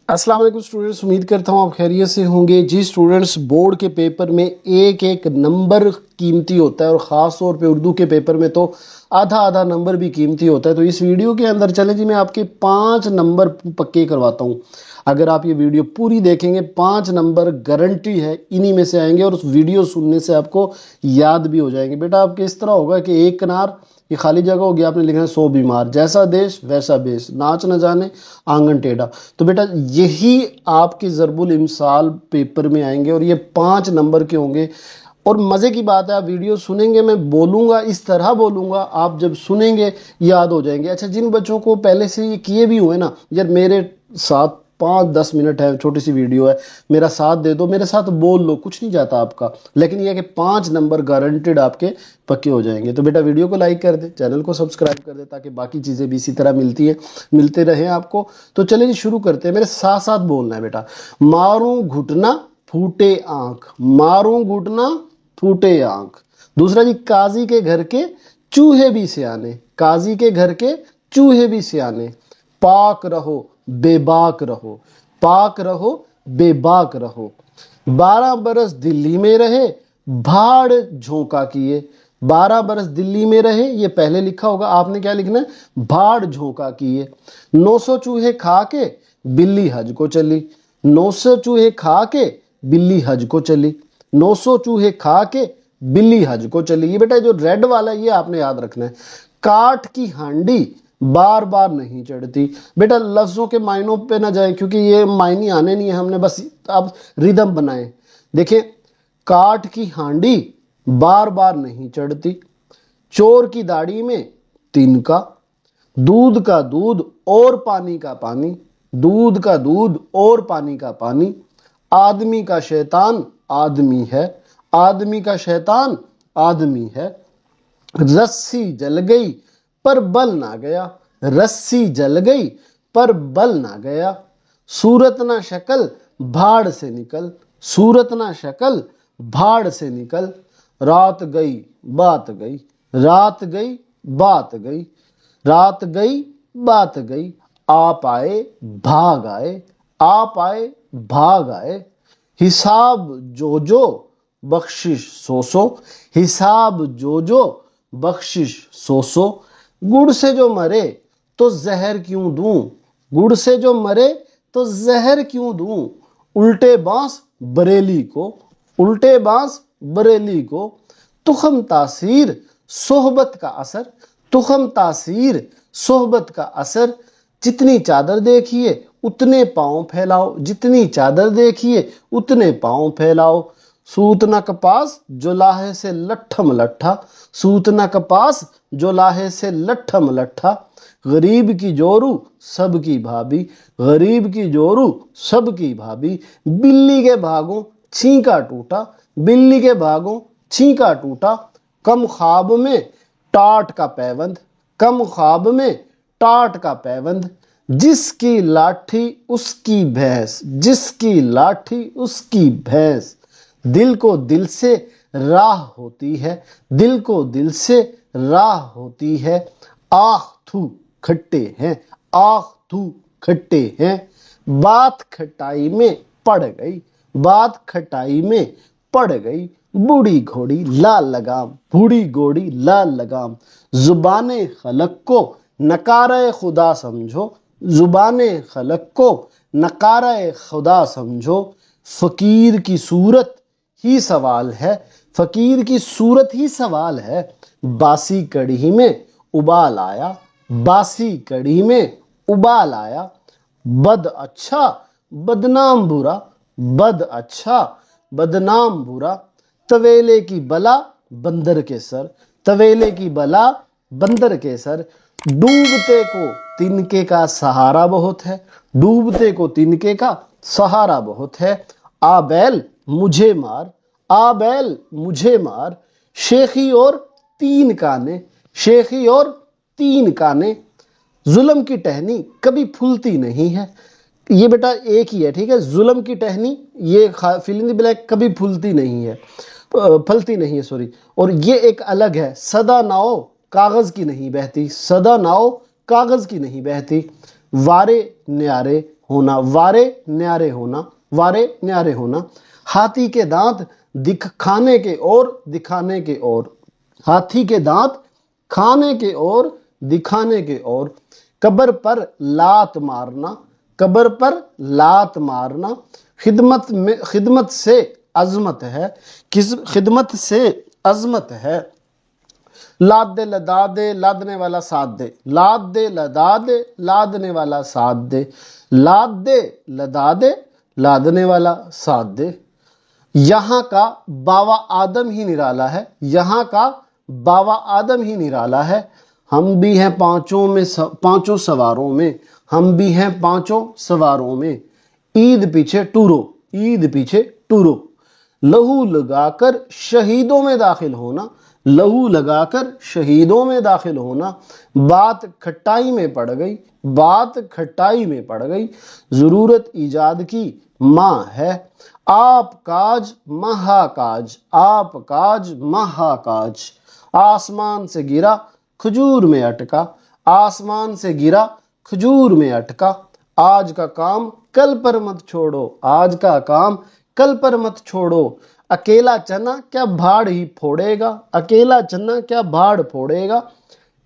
अस्सलाम वालेकुम स्टूडेंट्स, उम्मीद करता हूँ आप खैरियत से होंगे। जी स्टूडेंट्स, बोर्ड के पेपर में एक एक नंबर कीमती होता है और ख़ास तौर पे उर्दू के पेपर में तो आधा आधा नंबर भी कीमती होता है। तो इस वीडियो के अंदर चलें जी, मैं आपके 5 नंबर पक्के करवाता हूँ। अगर आप ये वीडियो पूरी देखेंगे 5 नंबर गारंटी है इन्हीं में से आएंगे और उस वीडियो सुनने से आपको याद भी हो जाएंगे। बेटा आपके इस तरह होगा कि एक किनार ये खाली जगह होगी, आपने लिखना है 100 बीमार, जैसा देश वैसा बेस, नाच न जाने आंगन टेढ़ा। तो बेटा यही आपके ज़रबुल इमसाल पेपर में आएंगे और ये 5 नंबर के होंगे। और मज़े की बात है, आप वीडियो सुनेंगे, मैं बोलूँगा इस तरह बोलूँगा, आप जब सुनेंगे याद हो जाएंगे। अच्छा, जिन बच्चों को पहले से ये किए भी हुए ना, यार मेरे साथ 5-10 मिनट है, छोटी सी वीडियो है, मेरा साथ दे दो, मेरे साथ बोल लो, कुछ नहीं जाता आपका। लेकिन यह है कि 5 नंबर गारंटेड आपके पक्के हो जाएंगे। तो बेटा वीडियो को लाइक कर दे, चैनल को सब्सक्राइब कर दे, ताकि बाकी चीज़ें भी इसी तरह मिलते रहें आपको। तो चलिए शुरू करते हैं, मेरे साथ साथ बोलना है बेटा। मारूं घुटना फूटे आंख, मारूं घुटना फूटे आंख। दूसरा जी, काजी के घर के चूहे भी सियाने, काजी के घर के चूहे भी सियाने। पाक रहो बेबाक रहो, पाक रहो बेबाक रहो। 12 बरस दिल्ली में रहे भाड़ झोंका किए, 12 बरस दिल्ली में रहे, ये पहले लिखा होगा, आपने क्या लिखना है, भाड़ झोंका किए। 900 चूहे खा के बिल्ली हज को चली, 900 चूहे खा के बिल्ली हज को चली, 900 चूहे खा के बिल्ली हज को चली। ये बेटा जो रेड वाला है ये आपने याद रखना है। काठ की हांडी बार बार नहीं चढ़ती। बेटा लफ्जों के मायनों पे ना जाए, क्योंकि ये मायने आने नहीं है, हमने बस अब रिदम बनाए। देखिए, काठ की हांडी बार बार नहीं चढ़ती, चोर की दाढ़ी में तिनका, दूध का दूध और पानी का पानी, दूध का दूध और पानी का पानी। आदमी का शैतान आदमी है, आदमी का शैतान आदमी है। रस्सी जल गई पर बल ना गया, रस्सी जल गई पर बल ना गया। सूरत ना शक्ल भाड़ से निकल, सूरत ना शक्ल भाड़ से निकल। रात गई बात गई, रात गई बात गई, रात गई बात गई। आप आए भाग आए, आप आए भाग आए। हिसाब जो बख्शिश सो, हिसाब जो बख्शिश सो। गुड़ से जो मरे तो जहर क्यों दूं, गुड़ से जो मरे तो जहर क्यों दूं। उल्टे बांस बरेली को, उल्टे बांस बरेली को। तुखम तासीर सोहबत का असर, तुखम तासीर सोहबत का असर। जितनी चादर देखिए उतने पांव फैलाओ, जितनी चादर देखिए उतने पांव फैलाओ। सूत न कपास जो लाहे से लट्ठम लट्ठा, सूत न कपास जो लाहे से लट्ठम लट्ठा। गरीब की जोरू सबकी भाभी, गरीब की जोरू सबकी भाभी। बिल्ली के भागों छींका टूटा, बिल्ली के भागों छींका टूटा। कम ख्वाब में टाट का पैबंद, कम ख्वाब में टाट का पैबंद। जिसकी लाठी उसकी भैंस, जिसकी लाठी उसकी भैंस। दिल को दिल से राह होती है, दिल को दिल से राह होती है। आह थू खट्टे हैं, आह थू खट्टे हैं। बात खटाई में पड़ गई, बात खटाई में पड़ गई। बूढ़ी घोड़ी लाल लगाम, बूढ़ी घोड़ी लाल लगाम। जुबाने खलक को नकारे खुदा समझो, जुबाने खलक को नकारे खुदा समझो। फकीर की सूरत ही सवाल है, फकीर की सूरत ही सवाल है। बासी कढ़ी में उबाल आया, बासी कढ़ी में उबाल आया। बद अच्छा बदनाम बुरा, बद अच्छा बदनाम बुरा। तवेले की बला बंदर के सर, तवेले की बला बंदर के सर। डूबते को तिनके का सहारा बहुत है, डूबते को तिनके का सहारा बहुत है। आ बैल मुझे मार, आ बैल मुझे मार। शेखी और 3 काने, शेखी और 3 काने। जुल्म की टहनी कभी फूलती नहीं है, ये बेटा एक ही है, ठीक है। जुल्म की टहनी ये फिल इन द ब्लैंक कभी फूलती नहीं है, फलती नहीं है, सॉरी। और ये एक अलग है, सदा नाव कागज की नहीं बहती, सदा नाव कागज की नहीं बहती। वारे न्यारे ہونا، وارے نیارے ہونا، وارے نیارے ہونا۔ ہاتھی کے دانت کھانے کے اور دکھانے کے اور، ہاتھی کے دانت کھانے کے اور دکھانے کے اور۔ قبر پر لات مارنا، قبر پر لات مارنا۔ خدمت سے عظمت ہے، خدمت سے عظمت ہے۔ لاد دے لدا دے لادنے والا ساتھ دے، لاد دے لدا دے لادنے والا ساتھ دے، لاد دے لدا دے لادنے والا ساتھ دے۔ یہاں کا باوا آدم ہی نرالا ہے، یہاں کا باوا آدم ہی نرالا ہے۔ ہم بھی ہیں پانچوں سواروں میں، ہم بھی ہیں پانچوں سواروں میں۔ عید پیچھے ٹورو، عید پیچھے ٹورو۔ لہو لگا کر شہیدوں میں داخل ہونا، لہو لگا کر شہیدوں میں داخل ہونا۔ بات کھٹائی میں پڑ گئی، بات کھٹائی میں پڑ گئی۔ ضرورت ایجاد کی ماں ہے۔ آپ کاج مہا کاج، آپ کاج مہا کاج۔ آسمان سے گرا کھجور میں اٹکا، آسمان سے گرا کھجور میں اٹکا۔ آج کا کام کل پر مت چھوڑو، آج کا کام کل پر مت چھوڑو۔ اکیلا چنا کیا بھاڑ ہی پھوڑے گا، اکیلا چنا کیا بھاڑ پھوڑے گا۔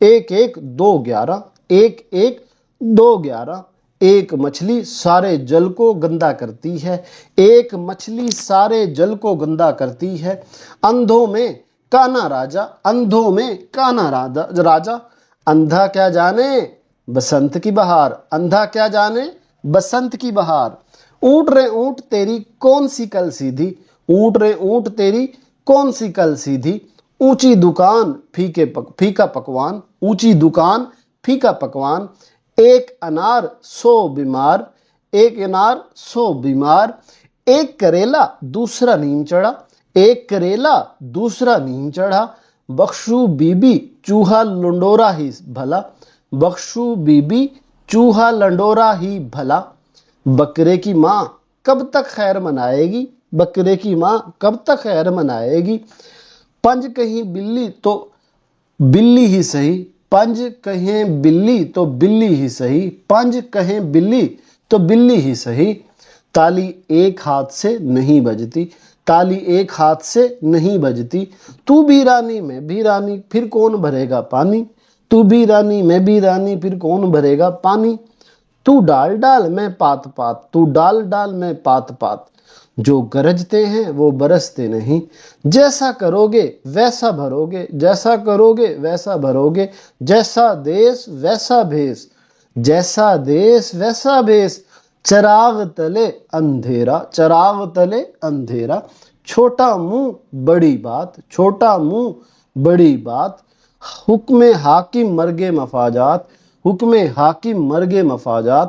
ایک ایک دو گیارہ، ایک ایک دو گیارہ۔ ایک مچھلی سارے جل کو گندا کرتی ہے، ایک مچھلی سارے جل کو گندا کرتی ہے۔ اندھوں میں کانا راجا، اندھوں میں کانا راجا۔ اندھا کیا جانے بسنت کی بہار، اندھا کیا جانے بسنت کی بہار۔ اونٹ رے اونٹ تیری کون سی کل سیدھی، اونٹ رے اونٹ تیری کون سی کل سیدھی۔ اونچی دکان پھیکا پکوان، اونچی دکان پھیکا پکوان۔ ایک انار سو بیمار، ایک انار سو بیمار۔ ایک کریلا دوسرا نیم چڑھا، ایک کریلا دوسرا نیم چڑھا۔ بخشو بی بی چوہا لنڈورا ہی بھلا، بخشو بی بی چوہا لنڈورا ہی بھلا۔ بکرے کی ماں کب تک خیر منائے گی، بکرے کی ماں کب تک خیر منائے گی۔ پنج کہیں بلی تو بلی ہی سہی، پنج کہیں بلی تو بلی ہی سہی، پنج کہیں بلی تو بلی ہی سہی۔ تالی ایک ہاتھ سے نہیں بجتی، تالی ایک ہاتھ سے نہیں بجتی۔ تو بھی رانی میں بھی رانی پھر کون بھرے گا پانی، تو بھی رانی میں بھی رانی پھر کون بھرے گا پانی۔ تو ڈال ڈال میں پات پات، تو ڈال ڈال میں پات پات۔ جو گرجتے ہیں وہ برستے نہیں، جیسا کرو گے ویسا بھرو گے، جیسا کرو گے ویسا بھرو گے۔ جیسا دیس ویسا بھیس، جیسا دیس ویسا بھیس۔ چراغ تلے اندھیرا، چراغ تلے اندھیرا۔ چھوٹا منہ بڑی بات، چھوٹا منہ بڑی بات۔ حکم حاکم مرگے مفاجات، حکم حاکم مرگے مفاجات۔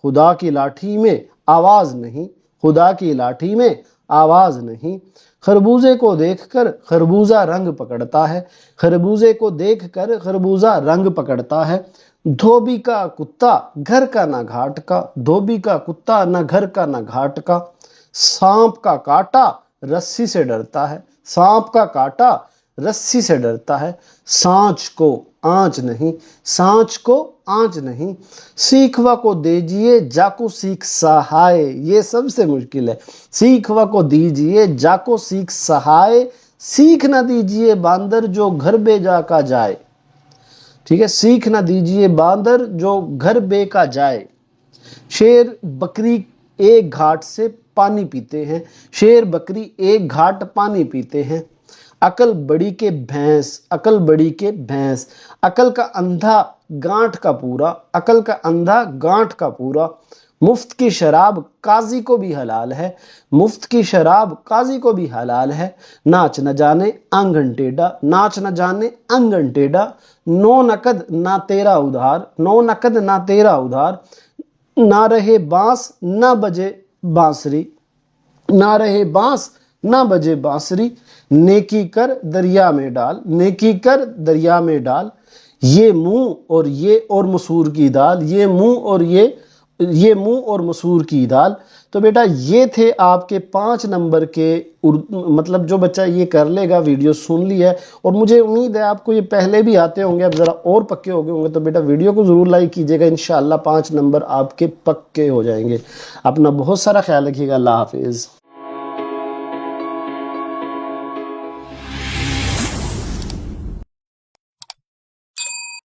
خدا کی لاٹھی میں آواز نہیں، خدا کی لاٹھی میں آواز نہیں۔ خربوزے کو دیکھ کر خربوزہ رنگ پکڑتا ہے، خربوزے کو دیکھ کر خربوزہ رنگ پکڑتا ہے۔ دھوبی کا کتا گھر کا نہ گھاٹ کا، دھوبی کا کتا نہ گھر کا نہ گھاٹ کا۔ سانپ کا کاٹا رسی سے ڈرتا ہے، سانپ کا کاٹا رسی سے ڈرتا ہے۔ سانچ کو آنچ نہیں، سانچ کو آنچ نہیں۔ سیکھوا کو دیجئے جاکو سیکھ سہائے، یہ سب سے مشکل ہے۔ سیکھوا کو دیجئے جاکو سیکھ سہائے، سیکھ نہ دیجئے باندر جو گھر بے جا کا جائے۔ ٹھیک ہے، سیکھ نہ دیجئے باندر جو گھر بے کا جائے۔ شیر بکری ایک گھاٹ سے پانی پیتے ہیں، شیر بکری ایک گھاٹ پانی پیتے ہیں۔ عقل بڑی کے بھینس، عقل بڑی کے بھینس۔ عقل کا اندھا گانٹھ کا پورا، عقل کا اندھا گانٹھ کا پورا۔ مفت کی شراب قاضی کو بھی حلال ہے، مفت کی شراب قاضی کو بھی حلال ہے۔ ناچ نہ جانے آنگن ٹیڑھا، ناچ نہ جانے آنگن ٹیڑھا۔ نو نقد نہ تیرا ادھار، نو نقد نہ تیرا ادھار۔ نہ رہے بانس نہ بجے بانسری، نہ رہے بانس نہ بجے بانسری۔ نیکی کر دریا میں ڈال، نیکی کر دریا میں ڈال۔ یہ منہ اور یہ اور مسور کی دال، یہ منہ اور یہ یہ منہ اور مسور کی دال۔ تو بیٹا یہ تھے آپ کے 5 نمبر کے مطلب جو بچہ یہ کر لے گا، ویڈیو سن لی ہے، اور مجھے امید ہے آپ کو یہ پہلے بھی آتے ہوں گے، اب ذرا اور پکے ہو گئے ہوں گے، تو بیٹا ویڈیو کو ضرور لائک کیجیے گا، انشاءاللہ 5 نمبر آپ کے پکے ہو جائیں گے۔ اپنا بہت سارا خیال رکھیے گا، اللہ حافظ۔